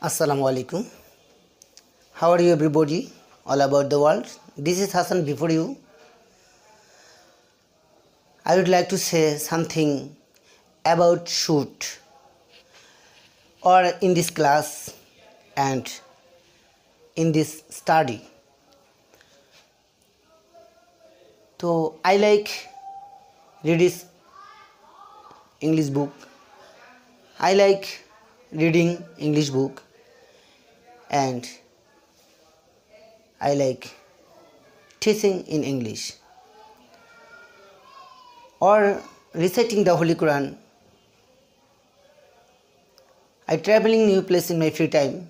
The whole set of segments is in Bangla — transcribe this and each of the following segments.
Assalamu alaikum. How are you everybody all about the world? This is Hassan. Before you, I would like to say something about shoot or in this class and in this study. So I like reading English book. I like reading English book and I like teaching in English or reciting the Holy Quran. I traveling new place in my free time.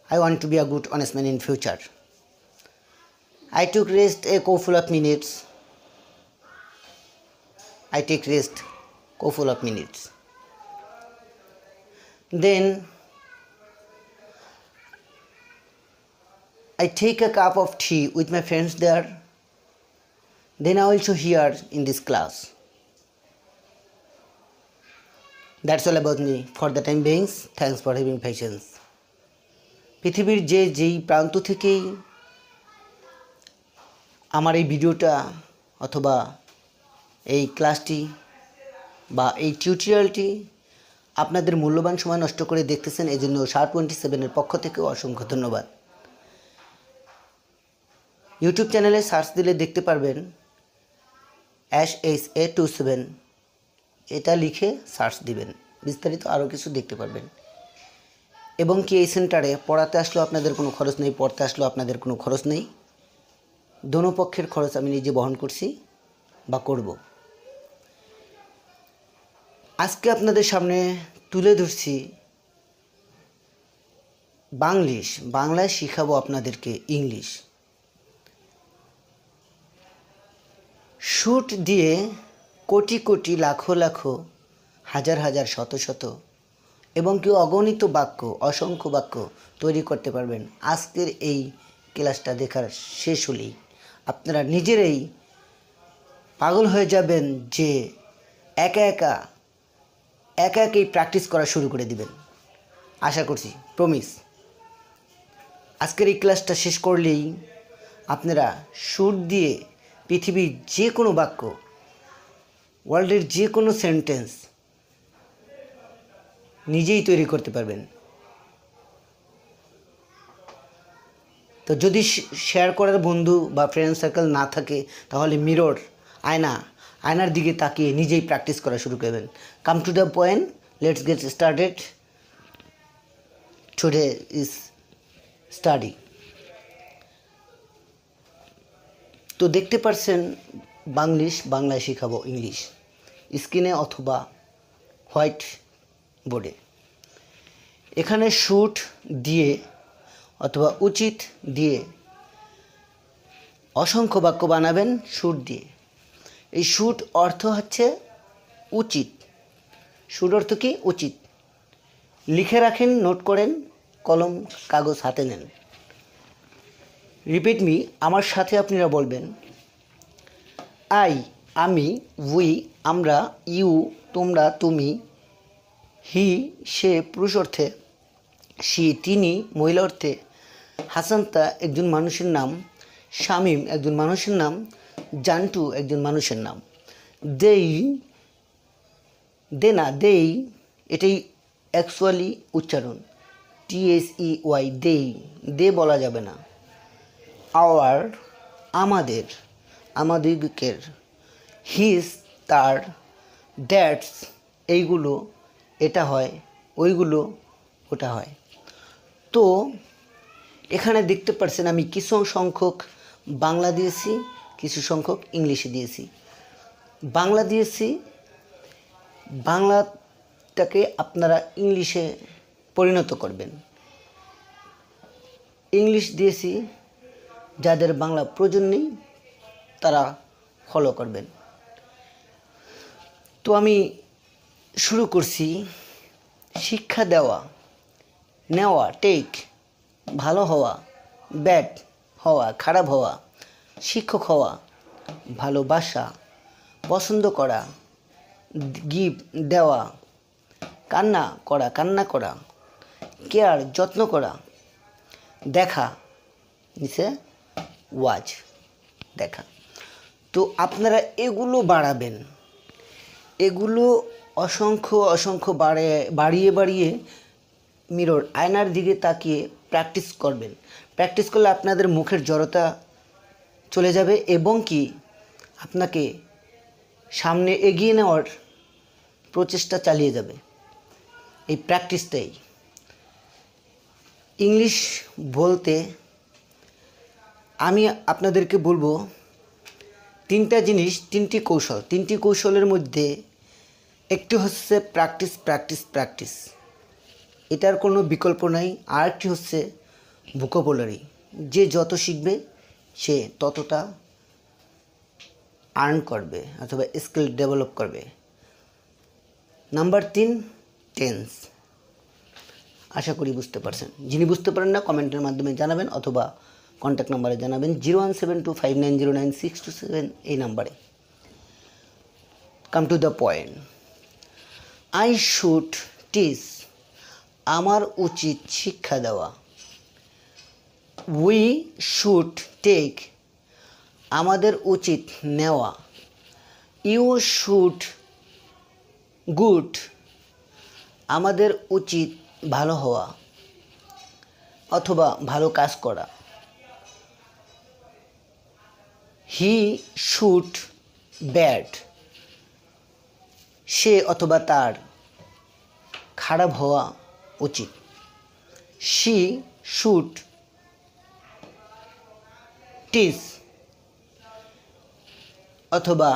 I want to be a good honest man in future. I took rest a couple of minutes. I take rest couple of minutes. Then I take a cup of tea with my friends there. Then I also here in this class. That's all about me. For the time being, thanks for having patience. পৃথিবীর যেই প্রান্ত থেকেই আমার এই ভিডিওটা অথবা এই ক্লাসটি বা এই টিউটোরিয়ালটি আপনাদের মূল্যবান সময় নষ্ট করে দেখতেছেন, এজন্য SHAR27 এর পক্ষ থেকে অসংখ্য ধন্যবাদ। ইউটিউব চ্যানেলে সার্চ দিলে দেখতে পারবেন SHA27, এটা লিখে সার্চ দিবেন, বিস্তারিত আরও কিছু দেখতে পারবেন। এবং কি এই সেন্টারে পড়াতে আসলেও আপনাদের কোনো খরচ নেই, পড়তে আসলেও আপনাদের কোনো খরচ নেই। দোনো পক্ষের খরচ আমি নিজে বহন করছি বা করব। আজকে আপনাদের সামনে তুলে ধরছি বাংলায় শিখাবো আপনাদেরকে ইংলিশ। শুট দিয়ে কোটি কোটি লাখো লাখো হাজার হাজার শত শত এবং কেউ অগণিত বাক্য, অসংখ্য বাক্য তৈরি করতে পারবেন। আজকের এই ক্লাসটা দেখার শেষ হলেই আপনারা নিজেরাই পাগল হয়ে যাবেন যে একা একাই প্র্যাকটিস করা শুরু করে দিবেন। আশা করছি, প্রমিস। আজকের এই ক্লাসটা শেষ করলেই আপনারা শুট দিয়ে পৃথিবীর যে কোনো বাক্য, ওয়ার্ল্ডের যে কোনো সেন্টেন্স নিজেই তৈরি করতে পারবেন। তো যদি শেয়ার করার বন্ধু বা ফ্রেন্ড সার্কেল না থাকে, তাহলে মিরর, আয়নার দিকে তাকিয়ে নিজেই প্র্যাকটিস করা শুরু করবেন। Come to the point, let's get started. Today is study. তো দেখতে পাচ্ছেন বাংলায় শিখাবো ইংলিশ স্ক্রিনে অথবা হোয়াইট বোর্ডে। এখানে শুট দিয়ে অথবা উচিত দিয়ে অসংখ্য বাক্য বানাবেন শুট দিয়ে। এই শুট অর্থ হচ্ছে উচিত। শুট অর্থ কি? উচিত। লিখে রাখেন, নোট করেন, কলম কাগজ হাতে নেন। রিপিট মি, আমার সাথে আপনারা বলবেন আমি, উই আমরা, ইউ তোমরা তুমি, হি সে পুরুষ অর্থে, সি তিনি মহিলা অর্থে, হাসান্তা একজন মানুষের নাম, শামীম একজন মানুষের নাম, জান্টু একজন মানুষের নাম। দেই এটাই অ্যাকচুয়ালি উচ্চারণ, THEY দে বলা যাবে না। আওয়ার আমাদেরকের, হিজ তার, দ্যাটস এইগুলো এটা হয়, ওইগুলো ওটা হয়। তো এখানে দেখতে পাচ্ছেন আমি কিছু সংখ্যক বাংলা দিয়েছি, কিছু সংখ্যক ইংলিশে দিয়েছি। বাংলা দিয়েছি, বাংলাটাকে আপনারা ইংলিশে পরিণত করবেন। ইংলিশ দিয়েছি, যাদের বাংলা প্রয়োজন নেই তারা ফলো করবেন। তো আমি শুরু করছি। শিক্ষা দেওয়া, নেওয়া, টেক, ভালো হওয়া, ব্যাড হওয়া, খারাপ হওয়া, শিক্ষক হওয়া, ভালোবাসা, পছন্দ করা, গিফট দেওয়া, কান্না করা, কেয়ার যত্ন করা, দেখা নিচে ওয়াচ দেখা। তো আপনারা এগুলো বাড়াবেন, এগুলো অসংখ্য বাড়িয়ে মিরর আয়নার দিকে তাকিয়ে প্র্যাকটিস করবেন। প্র্যাকটিস করলে আপনাদের মুখের জড়তা চলে যাবে এবং কি আপনাকে সামনে এগিয়ে নেওয়ার প্রচেষ্টা চালিয়ে যাবে এই প্র্যাকটিসটাই। ইংলিশ বলতে আমি আপনাদেরকে বলবো তিনটা জিনিস, তিনটি কৌশলের মধ্যে একটি হচ্ছে প্র্যাকটিস, এটার কোনো বিকল্প নাই। আরেকটি হচ্ছে ভোকাবুলারি, যে যত শিখবে সে ততটা আর্ন করবে অথবা স্কিল ডেভেলপ করবে। Number 3, tense. আশা করি বুঝতে পারছেন। যিনি বুঝতে পারেন না কমেন্টের মাধ্যমে জানাবেন অথবা কন্ট্যাক্ট নাম্বারে জানাবেন 017259096227 এই নাম্বারে। Come to the point. I should teach, আমার উচিত শিক্ষা দেওয়া। উই শুড টেক, আমাদের উচিত নেওয়া। ইউ শুড গুড, আমাদের উচিত ভালো হওয়া অথবা ভালো কাজ করা। হি শুড ব্যাড, সে অথবা তার খারাপ হওয়া উচিত। শি শুড টিচ, অথবা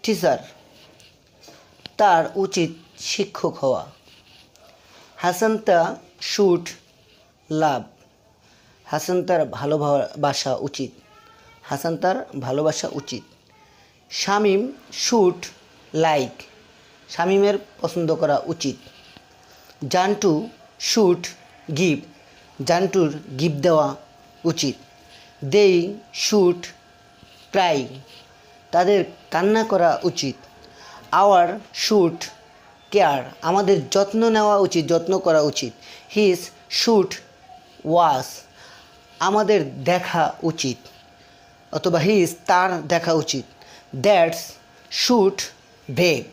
টিচার তার উচিত শিক্ষক হওয়া। হাসান্তা শুড লাভ, হাসান তার ভালোবাসা উচিত। শামীম শুড লাইক, শামীমের পছন্দ করা উচিত। জান্টু শুড গিভ, জান্টুর গিফট দেওয়া উচিত। দে শুড ক্রাই, তাদের কান্না করা উচিত। আওয়ার শুড কেয়ার, আমাদের যত্ন করা উচিত। হিজ শুড ওয়াচ, আমাদের দেখা উচিত অথবা হিজ তার দেখা উচিত। দ্যাটস শুড ব্রেক,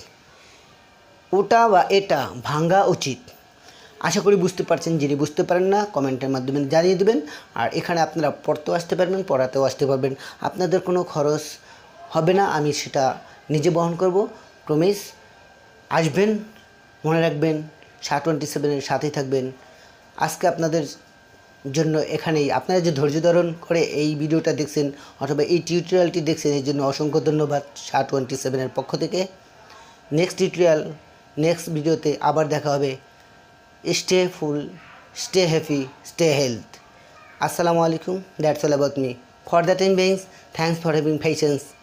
ওটা বা এটা ভাঙা উচিত। আশা করি বুঝতে পারছেন। যিনি বুঝতে পারেন না কমেন্টের মাধ্যমে জানিয়ে দেবেন। আর এখানে আপনারা পড়তেও আসতে পারবেন, পড়াতেও আসতে পারবেন। আপনাদের কোনো খরচ হবে না, আমি সেটা নিজে বহন করব। প্রমিস, আসবেন, মনে রাখবেন 727-এর সাথেই থাকবেন। আজকে আপনাদের জন্য এখানেই, আপনারা যে ধৈর্য ধারণ করে এই ভিডিওটা দেখছেন অথবা এই টিউটোরিয়ালটি দেখছেন এর জন্য অসংখ্য ধন্যবাদ 727-এর পক্ষ থেকে। নেক্সট টিউটোরিয়াল, নেক্সট ভিডিওতে আবার দেখা হবে। Stay full, stay happy, stay health. Assalamu alaikum. That's all about me. For the time being, thanks for having patience.